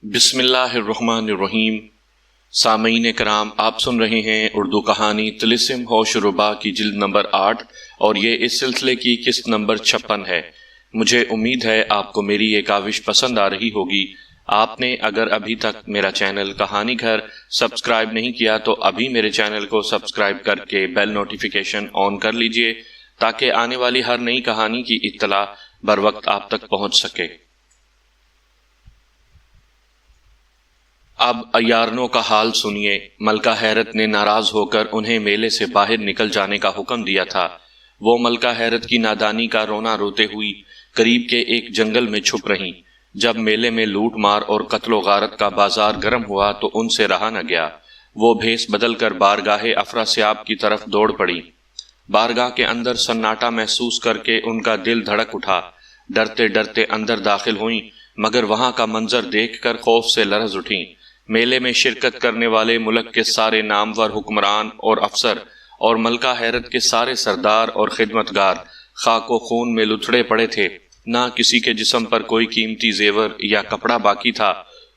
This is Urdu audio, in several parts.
بسم اللہ الرحمن الرحیم۔ سامعین کرام، آپ سن رہے ہیں اردو کہانی طلسم ہوش ربا کی جلد نمبر 8 اور یہ اس سلسلے کی قسط نمبر 56 ہے۔ مجھے امید ہے آپ کو میری یہ کاوش پسند آ رہی ہوگی۔ آپ نے اگر ابھی تک میرا چینل کہانی گھر سبسکرائب نہیں کیا تو ابھی میرے چینل کو سبسکرائب کر کے بیل نوٹیفیکیشن آن کر لیجئے تاکہ آنے والی ہر نئی کہانی کی اطلاع بر وقت آپ تک پہنچ سکے۔ اب عیارنوں کا حال سنیے۔ ملکہ حیرت نے ناراض ہو کر انہیں میلے سے باہر نکل جانے کا حکم دیا تھا۔ وہ ملکہ حیرت کی نادانی کا رونا روتے ہوئی قریب کے ایک جنگل میں چھپ رہیں۔ جب میلے میں لوٹ مار اور قتل و غارت کا بازار گرم ہوا تو ان سے رہا نہ گیا۔ وہ بھیس بدل کر بارگاہ افراسیاب کی طرف دوڑ پڑی۔ بارگاہ کے اندر سناٹا محسوس کر کے ان کا دل دھڑک اٹھا۔ ڈرتے ڈرتے اندر داخل ہوئیں مگر وہاں کا منظر دیکھ کر خوف سے لرز اٹھیں۔ میلے میں شرکت کرنے والے ملک کے سارے نامور حکمران اور افسر اور ملکہ حیرت کے سارے سردار اور خدمتگار خاک و خون میں لتھڑے پڑے تھے۔ نہ کسی کے جسم پر کوئی قیمتی زیور یا کپڑا باقی تھا،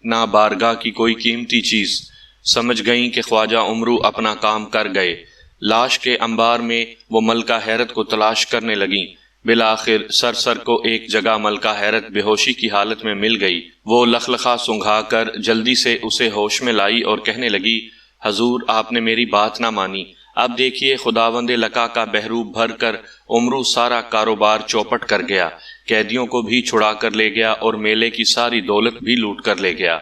نہ بارگاہ کی کوئی قیمتی چیز۔ سمجھ گئیں کہ خواجہ عمرو اپنا کام کر گئے۔ لاش کے انبار میں وہ ملکہ حیرت کو تلاش کرنے لگیں۔ بالآخر سر کو ایک جگہ ملکہ حیرت بے ہوشی کی حالت میں مل گئی۔ وہ لخلخا سنگھا کر جلدی سے اسے ہوش میں لائی اور کہنے لگی، حضور آپ نے میری بات نہ مانی۔ اب دیکھیے خداوند لقا کا بحروب بھر کر عمرو سارا کاروبار چوپٹ کر گیا، قیدیوں کو بھی چھڑا کر لے گیا اور میلے کی ساری دولت بھی لوٹ کر لے گیا۔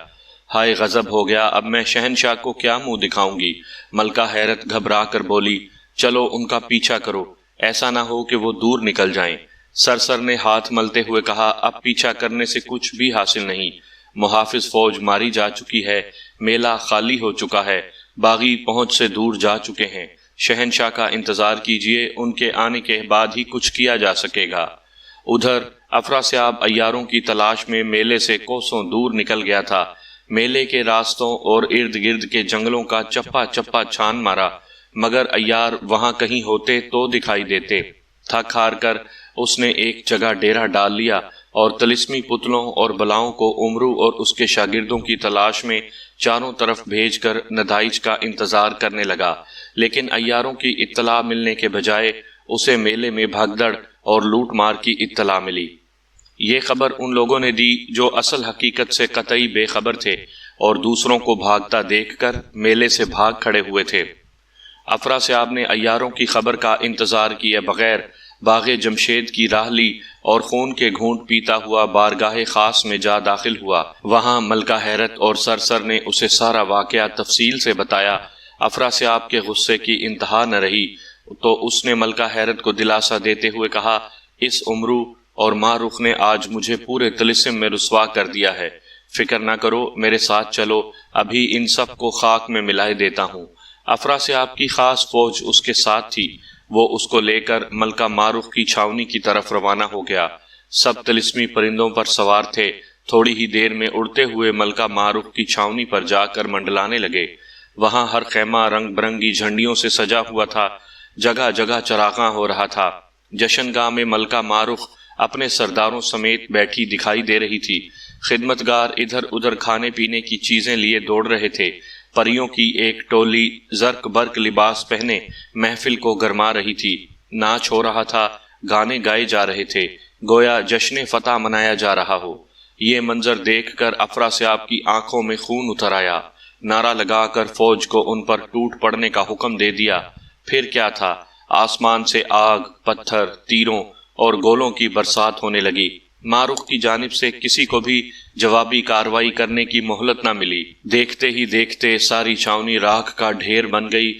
ہائے غضب ہو گیا، اب میں شہنشاہ کو کیا منہ دکھاؤں گی؟ ملکہ حیرت گھبرا کر بولی، چلو ان کا پیچھا کرو، ایسا نہ ہو کہ وہ دور نکل جائیں۔ سر نے ہاتھ ملتے ہوئے کہا، اب پیچھا کرنے سے کچھ بھی حاصل نہیں۔ محافظ فوج ماری جا چکی ہے، میلہ خالی ہو چکا ہے، باغی پہنچ سے دور جا چکے ہیں۔ شہنشاہ کا انتظار کیجئے، ان کے آنے کے بعد ہی کچھ کیا جا سکے گا۔ ادھر افراسیاب عیاروں کی تلاش میں میلے سے کوسوں دور نکل گیا تھا۔ میلے کے راستوں اور ارد گرد کے جنگلوں کا چپا چپا چھان مارا مگر عیار وہاں کہیں ہوتے تو دکھائی دیتے۔ تھک ہار کر اس نے ایک جگہ ڈیرا ڈال لیا اور طلسمی پتلوں اور بلاؤں کو عمرو اور اس کے شاگردوں کی تلاش میں چاروں طرف بھیج کر نتائج کا انتظار کرنے لگا، لیکن عیاروں کی اطلاع ملنے کے بجائے اسے میلے میں بھگدڑ اور لوٹ مار کی اطلاع ملی۔ یہ خبر ان لوگوں نے دی جو اصل حقیقت سے قطعی بے خبر تھے اور دوسروں کو بھاگتا دیکھ کر میلے سے بھاگ کھڑے ہوئے تھے۔ افراسیاب نے عیاروں کی خبر کا انتظار کیے بغیر باغ جمشید کی راہ لی اور خون کے گھونٹ پیتا ہوا بارگاہ خاص میں جا داخل ہوا۔ وہاں ملکہ حیرت اور سر نے اسے سارا واقعہ تفصیل سے بتایا۔ افراسیاب کے غصے کی انتہا نہ رہی تو اس نے ملکہ حیرت کو دلاسا دیتے ہوئے کہا، اس عمرو اور ماں رخ نے آج مجھے پورے طلسم میں رسوا کر دیا ہے۔ فکر نہ کرو، میرے ساتھ چلو، ابھی ان سب کو خاک میں ملائے دیتا ہوں۔ افراسیاب کی خاص فوج اس کے ساتھ تھی۔ وہ اس کو لے کر ملکہ مارخ کی چھاونی کی طرف روانہ ہو گیا۔ سب طلسمی پرندوں پر سوار تھے۔ تھوڑی ہی دیر میں اڑتے ہوئے ملکہ مارخ کی چھاونی پر جا کر منڈلانے لگے۔ وہاں ہر خیمہ رنگ برنگی جھنڈیوں سے سجا ہوا تھا، جگہ جگہ چراغاں ہو رہا تھا۔ جشن گاہ میں ملکہ مارخ اپنے سرداروں سمیت بیٹھی دکھائی دے رہی تھی۔ خدمتگار ادھر ادھر کھانے پینے کی چیزیں لیے دوڑ رہے تھے۔ پریوں کی ایک ٹولی زرق برق لباس پہنے محفل کو گرما رہی تھی۔ ناچ ہو رہا تھا، گانے گائے جا رہے تھے، گویا جشن فتح منایا جا رہا ہو۔ یہ منظر دیکھ کر افراسیاب کی آنکھوں میں خون اتر آیا۔ نعرہ لگا کر فوج کو ان پر ٹوٹ پڑنے کا حکم دے دیا۔ پھر کیا تھا، آسمان سے آگ، پتھر، تیروں اور گولوں کی برسات ہونے لگی۔ مارخ کی جانب سے کسی کو بھی جوابی کارروائی کرنے کی مہلت نہ ملی۔ دیکھتے ہی دیکھتے ساری چھاونی راکھ کا ڈھیر بن گئی۔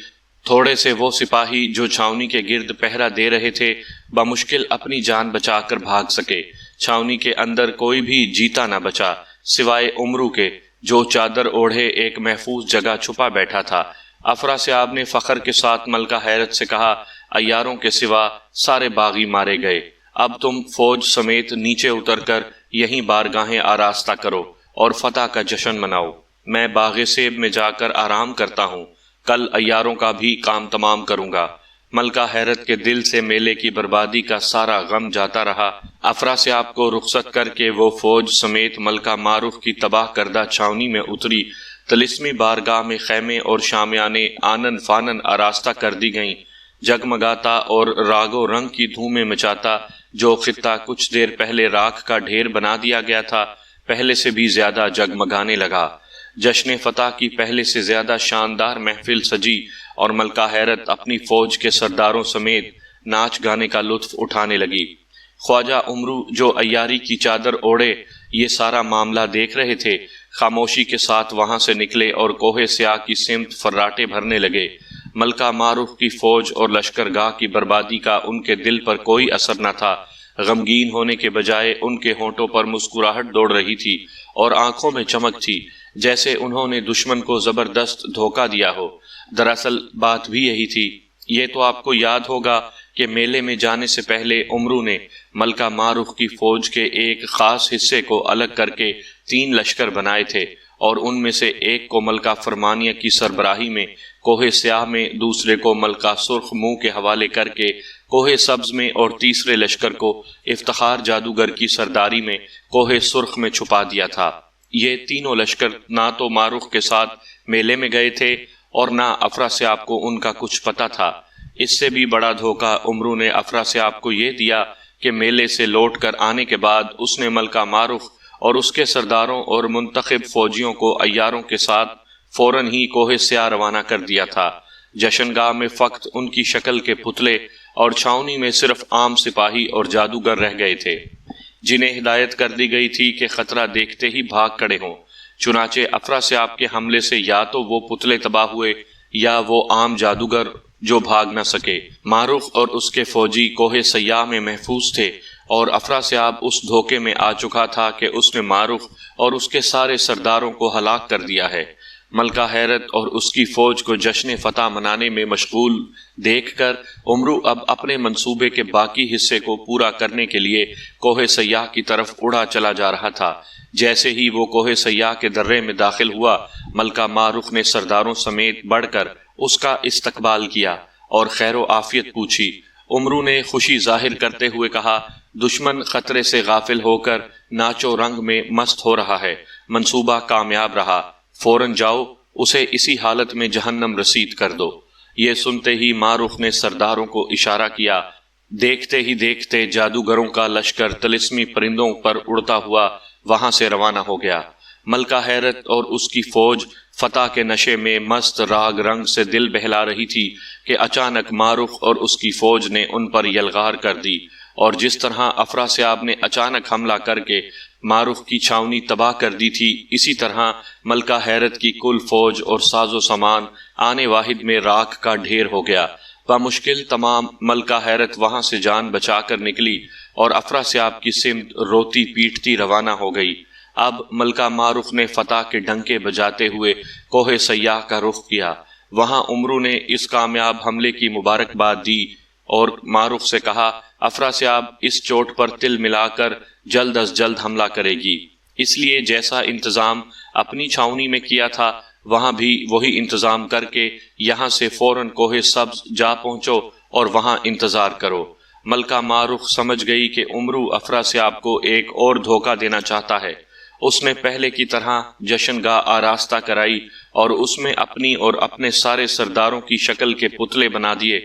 تھوڑے سے وہ سپاہی جو چھاونی کے گرد پہرا دے رہے تھے بمشکل اپنی جان بچا کر بھاگ سکے۔ چھاونی کے اندر کوئی بھی جیتا نہ بچا سوائے عمرو کے، جو چادر اوڑھے ایک محفوظ جگہ چھپا بیٹھا تھا۔ افراسیاب نے فخر کے ساتھ ملکہ حیرت سے کہا، عیاروں کے سوا سارے باغی مارے گئے، اب تم فوج سمیت نیچے اتر کر یہیں بارگاہیں آراستہ کرو اور فتح کا جشن مناؤ۔ میں باغ سیب میں جا کر آرام کرتا ہوں، کل عیاروں کا بھی کام تمام کروں گا۔ ملکہ حیرت کے دل سے میلے کی بربادی کا سارا غم جاتا رہا۔ افراسیاب کو رخصت کر کے وہ فوج سمیت ملکہ معروف کی تباہ کردہ چھاونی میں اتری۔ طلسمی بارگاہ میں خیمے اور شامیانے آنن فانن آراستہ کر دی گئیں، جگمگاتا اور راگ و رنگ کی دھومیں مچاتا۔ جو خطہ کچھ دیر پہلے راکھ کا ڈھیر بنا دیا گیا تھا، پہلے سے بھی زیادہ جگمگانے لگا۔ جشن فتح کی پہلے سے زیادہ شاندار محفل سجی اور ملکہ حیرت اپنی فوج کے سرداروں سمیت ناچ گانے کا لطف اٹھانے لگی۔ خواجہ عمرو جو عیاری کی چادر اوڑھے یہ سارا معاملہ دیکھ رہے تھے، خاموشی کے ساتھ وہاں سے نکلے اور کوہ سیاہ کی سمت فراٹے بھرنے لگے۔ ملکہ معروف کی فوج اور لشکرگاہ کی بربادی کا ان کے دل پر کوئی اثر نہ تھا۔ غمگین ہونے کے بجائے ان کے ہونٹوں پر مسکراہٹ دوڑ رہی تھی اور آنکھوں میں چمک تھی، جیسے انہوں نے دشمن کو زبردست دھوکہ دیا ہو۔ دراصل بات بھی یہی تھی۔ یہ تو آپ کو یاد ہوگا کہ میلے میں جانے سے پہلے عمرو نے ملکہ معروف کی فوج کے ایک خاص حصے کو الگ کر کے 3 لشکر بنائے تھے، اور ان میں سے ایک کو ملکہ فرمانیہ کی سربراہی میں کوہ سیاہ میں، دوسرے کو ملکہ سرخ منہ کے حوالے کر کے کوہ سبز میں، اور تیسرے لشکر کو افتخار جادوگر کی سرداری میں کوہ سرخ میں چھپا دیا تھا۔ یہ تینوں لشکر نہ تو معروف کے ساتھ میلے میں گئے تھے اور نہ افراسیاب کو ان کا کچھ پتہ تھا۔ اس سے بھی بڑا دھوکہ عمرو نے افراسیاب کو یہ دیا کہ میلے سے لوٹ کر آنے کے بعد اس نے ملکہ معروف اور اس کے سرداروں اور منتخب فوجیوں کو عیاروں کے ساتھ فوراً ہی کوہ سیاہ روانہ کر دیا تھا۔ جشن گاہ میں فقط ان کی شکل کے پتلے اور چھاونی میں صرف عام سپاہی اور جادوگر رہ گئے تھے، جنہیں ہدایت کر دی گئی تھی کہ خطرہ دیکھتے ہی بھاگ کھڑے ہوں۔ چنانچہ افراسیاب کے حملے سے یا تو وہ پتلے تباہ ہوئے یا وہ عام جادوگر جو بھاگ نہ سکے۔ معروف اور اس کے فوجی کوہ سیاہ میں محفوظ تھے، اور افراسیاب اس دھوکے میں آ چکا تھا کہ اس نے معروف اور اس کے سارے سرداروں کو ہلاک کر دیا ہے۔ ملکہ حیرت اور اس کی فوج کو جشن فتح منانے میں مشغول دیکھ کر عمرو اب اپنے منصوبے کے باقی حصے کو پورا کرنے کے لیے کوہ سیاہ کی طرف اڑا چلا جا رہا تھا۔ جیسے ہی وہ کوہ سیاہ کے درے میں داخل ہوا، ملکہ معروف نے سرداروں سمیت بڑھ کر اس کا استقبال کیا اور خیر و عافیت پوچھی۔ عمرو نے خوشی ظاہر کرتے ہوئے کہا، دشمن خطرے سے غافل ہو کر ناچو رنگ میں مست ہو رہا ہے، منصوبہ کامیاب رہا، فوراً جاؤ اسے اسی حالت میں جہنم رسید کر دو۔ یہ سنتے ہی معروف نے سرداروں کو اشارہ کیا۔ دیکھتے ہی دیکھتے جادوگروں کا لشکر طلسمی پرندوں پر اڑتا ہوا وہاں سے روانہ ہو گیا۔ ملکہ حیرت اور اس کی فوج فتح کے نشے میں مست راگ رنگ سے دل بہلا رہی تھی کہ اچانک معروف اور اس کی فوج نے ان پر یلغار کر دی، اور جس طرح افراسیاب نے اچانک حملہ کر کے معروف کی چھاونی تباہ کر دی تھی، اسی طرح ملکہ حیرت کی کل فوج اور ساز و سامان آنے واحد میں راکھ کا ڈھیر ہو گیا۔ بمشکل تمام ملکہ حیرت وہاں سے جان بچا کر نکلی اور افراسیاب کی سمت روتی پیٹتی روانہ ہو گئی۔ اب ملکہ معروف نے فتح کے ڈنکے بجاتے ہوئے کوہ سیاہ کا رخ کیا۔ وہاں عمرو نے اس کامیاب حملے کی مبارکباد دی اور معروف سے کہا، افراسیاب اس چوٹ پر تل ملا کر جلد از جلد حملہ کرے گی، اس لیے جیسا انتظام اپنی چھاونی میں کیا تھا وہاں بھی وہی انتظام کر کے یہاں سے فوراً کوہ سبز جا پہنچو اور وہاں انتظار کرو۔ ملکہ معروف سمجھ گئی کہ عمرو افراسیاب کو ایک اور دھوکہ دینا چاہتا ہے۔ اس نے پہلے کی طرح جشن گاہ آراستہ کرائی اور اس میں اپنی اور اپنے سارے سرداروں کی شکل کے پتلے بنا دیے۔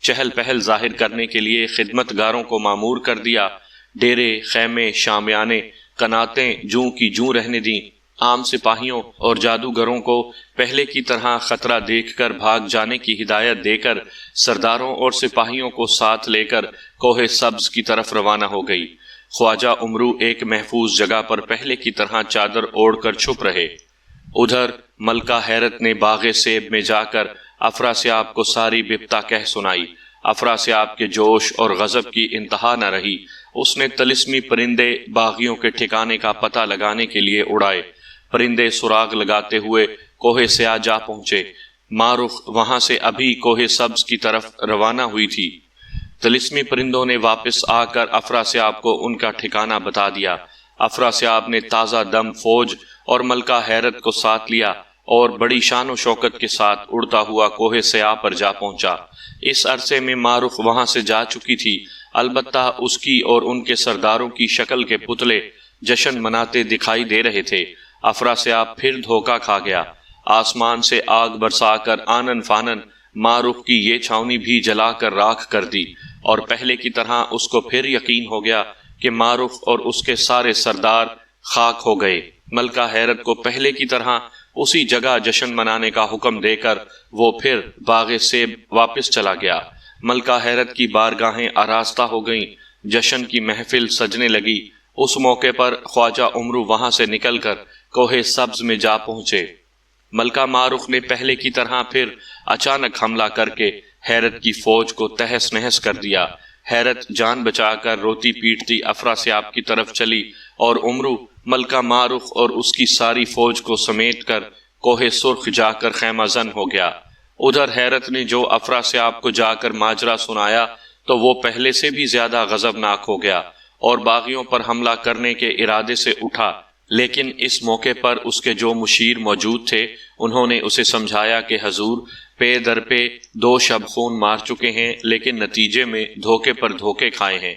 چہل پہل ظاہر کرنے کے لیے خدمت گاروں کو مامور کر دیا۔ ڈیرے، خیمے، شامیانے، قناتیں جوں کی جوں رہنے دیں۔ عام سپاہیوں اور جادوگروں کو پہلے کی طرح خطرہ دیکھ کر بھاگ جانے کی ہدایت دے کر سرداروں اور سپاہیوں کو ساتھ لے کر کوہ سبز کی طرف روانہ ہو گئی۔ خواجہ عمرو ایک محفوظ جگہ پر پہلے کی طرح چادر اوڑھ کر چھپ رہے۔ ادھر ملکہ حیرت نے باغ سیب میں جا کر افراسیاب کو ساری بپتا کہہ سنائی۔ افراسیاب کے جوش اور غضب کی انتہا نہ رہی۔ اس نے طلسمی پرندے باغیوں کے ٹھکانے کا پتہ لگانے کے لیے اڑائے۔ پرندے سراغ لگاتے ہوئے کوہ سیاہ جا پہنچے۔ معروف وہاں سے ابھی کوہ سبز کی طرف روانہ ہوئی تھی۔ طلسمی پرندوں نے واپس آ کر افراسیاب کو ان کا ٹھکانہ بتا دیا۔ افراسیاب نے تازہ دم فوج اور ملکہ حیرت کو ساتھ لیا اور بڑی شان و شوکت کے ساتھ اڑتا ہوا کوہ سیاہ پر جا پہنچا۔ اس عرصے میں مارخ وہاں سے جا چکی تھی، البتہ اس کی اور ان کے سرداروں کی شکل کے پتلے جشن مناتے دکھائی دے رہے تھے۔ افراسیاب پھر دھوکہ کھا گیا۔ آسمان سے آگ برسا کر آنن فانن مارخ کی یہ چھاونی بھی جلا کر راکھ کر دی، اور پہلے کی طرح اس کو پھر یقین ہو گیا کہ مارخ اور اس کے سارے سردار خاک ہو گئے۔ ملکہ حیرت کو پہلے کی طرح اسی جگہ جشن منانے کا حکم دے کر وہ پھر باغ سیب واپس چلا گیا۔ ملکہ حیرت کی بارگاہیں آراستہ ہو گئیں، جشن کی محفل سجنے لگی۔ اس موقع پر خواجہ عمرو وہاں سے نکل کر کوہ سبز میں جا پہنچے۔ ملکہ مارخ نے پہلے کی طرح پھر اچانک حملہ کر کے حیرت کی فوج کو تہس نہس کر دیا۔ حیرت جان بچا کر روتی پیٹتی افراسیاب کی طرف چلی، اور عمرو ملکہ مارخ اور اس کی ساری فوج کو سمیٹ کر کوہ سرخ جا کر خیمہ زن ہو گیا۔ ادھر حیرت نے جو افراسیاب کو جا کر ماجرا سنایا تو وہ پہلے سے بھی زیادہ غضبناک ہو گیا اور باغیوں پر حملہ کرنے کے ارادے سے اٹھا، لیکن اس موقع پر اس کے جو مشیر موجود تھے انہوں نے اسے سمجھایا کہ حضور پے در پہ 2 شب خون مار چکے ہیں، لیکن نتیجے میں دھوکے پر دھوکے کھائے ہیں۔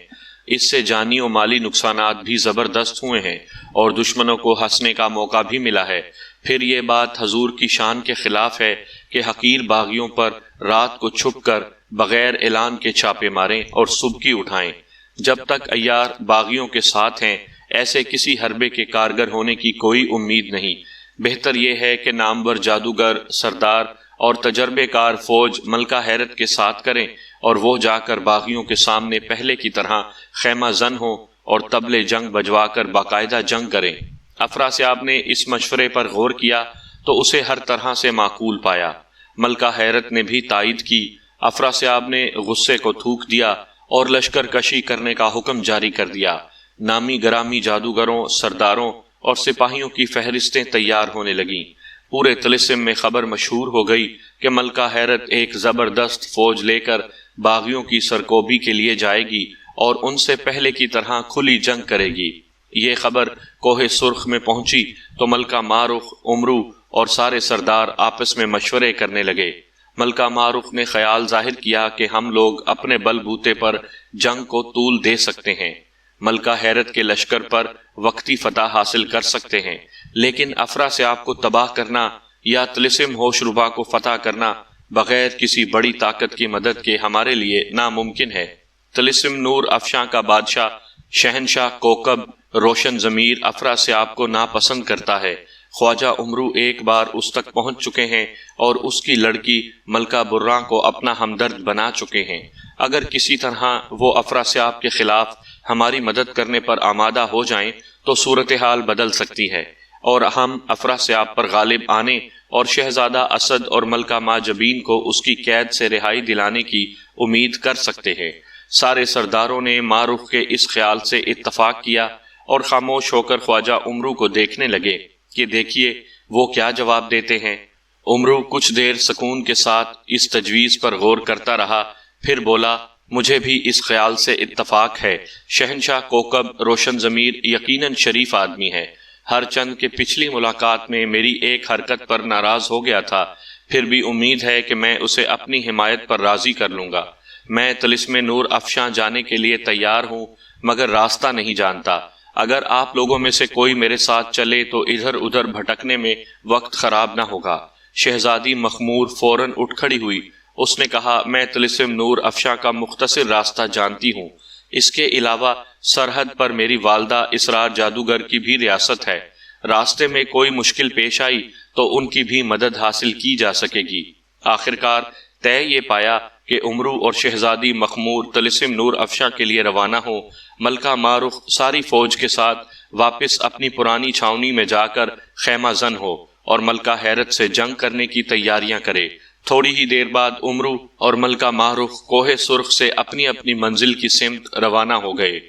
اس سے جانی و مالی نقصانات بھی زبردست ہوئے ہیں اور دشمنوں کو ہنسنے کا موقع بھی ملا ہے۔ پھر یہ بات حضور کی شان کے خلاف ہے کہ حقیر باغیوں پر رات کو چھپ کر بغیر اعلان کے چھاپے ماریں اور سبکی اٹھائیں۔ جب تک عیار باغیوں کے ساتھ ہیں ایسے کسی حربے کے کارگر ہونے کی کوئی امید نہیں۔ بہتر یہ ہے کہ نامور جادوگر سردار اور تجربے کار فوج ملکہ حیرت کے ساتھ کریں اور وہ جا کر باغیوں کے سامنے پہلے کی طرح خیمہ زن ہوں اور طبلِ جنگ بجوا کر باقاعدہ جنگ کریں۔ افراسیاب نے اس مشورے پر غور کیا تو اسے ہر طرح سے معقول پایا۔ ملکہ حیرت نے بھی تائید کی۔ افراسیاب نے غصے کو تھوک دیا اور لشکر کشی کرنے کا حکم جاری کر دیا۔ نامی گرامی جادوگروں، سرداروں اور سپاہیوں کی فہرستیں تیار ہونے لگیں۔ پورے طلسم میں خبر مشہور ہو گئی کہ ملکہ حیرت ایک زبردست فوج لے کر باغیوں کی سرکوبی کے لیے جائے گی اور ان سے پہلے کی طرح کھلی جنگ کرے گی۔ یہ خبر کوہ سرخ میں پہنچی تو ملکہ مارخ، عمرو اور سارے سردار آپس میں مشورے کرنے لگے۔ ملکہ مارخ نے خیال ظاہر کیا کہ ہم لوگ اپنے بل بوتے پر جنگ کو طول دے سکتے ہیں، ملکہ حیرت کے لشکر پر وقتی فتح حاصل کر سکتے ہیں، لیکن افراسیاب کو تباہ کرنا یا طلسم ہوش ربا کو فتح کرنا بغیر کسی بڑی طاقت کی مدد کے ہمارے لیے ناممکن ہے۔ طلسم نور افشاں کا بادشاہ شہنشاہ کوکب روشن ضمیر افراسیاب کو ناپسند کرتا ہے۔ خواجہ عمرو ایک بار اس تک پہنچ چکے ہیں اور اس کی لڑکی ملکہ براں کو اپنا ہمدرد بنا چکے ہیں۔ اگر کسی طرح وہ افراسیاب کے خلاف ہماری مدد کرنے پر آمادہ ہو جائیں تو صورتحال بدل سکتی ہے اور ہم افراسیاب پر غالب آنے اور شہزادہ اسد اور ملکہ ماجبین کو اس کی قید سے رہائی دلانے کی امید کر سکتے ہیں۔ سارے سرداروں نے مارخ کے اس خیال سے اتفاق کیا اور خاموش ہو کر خواجہ عمرو کو دیکھنے لگے کہ دیکھیے وہ کیا جواب دیتے ہیں۔ عمرو کچھ دیر سکون کے ساتھ اس تجویز پر غور کرتا رہا، پھر بولا، مجھے بھی اس خیال سے اتفاق ہے۔ شہنشاہ کوکب روشن ضمیر یقیناً شریف آدمی ہے، ہر چند کہ پچھلی ملاقات میں میری ایک حرکت پر ناراض ہو گیا تھا، پھر بھی امید ہے کہ میں اسے اپنی حمایت پر راضی کر لوں گا۔ میں طلسم نور افشاں جانے کے لیے تیار ہوں مگر راستہ نہیں جانتا۔ اگر آپ لوگوں میں سے کوئی میرے ساتھ چلے تو ادھر ادھر بھٹکنے میں وقت خراب نہ ہوگا۔ شہزادی مخمور فوراً اٹھ کھڑی ہوئی۔ اس نے کہا، میں طلسم نور افشاں کا مختصر راستہ جانتی ہوں، اس کے علاوہ سرحد پر میری والدہ اسرار جادوگر کی بھی ریاست ہے، راستے میں کوئی مشکل پیش آئی تو ان کی بھی مدد حاصل کی جا سکے گی۔ آخرکار طے یہ پایا کہ عمرو اور شہزادی مخمور طلسم نور افشاں کے لیے روانہ ہوں۔ ملکہ مارخ ساری فوج کے ساتھ واپس اپنی پرانی چھاونی میں جا کر خیمہ زن ہو اور ملکہ حیرت سے جنگ کرنے کی تیاریاں کرے۔ تھوڑی ہی دیر بعد عمرو اور ملکہ مارخ کوہ سرخ سے اپنی اپنی منزل کی سمت روانہ ہو گئے۔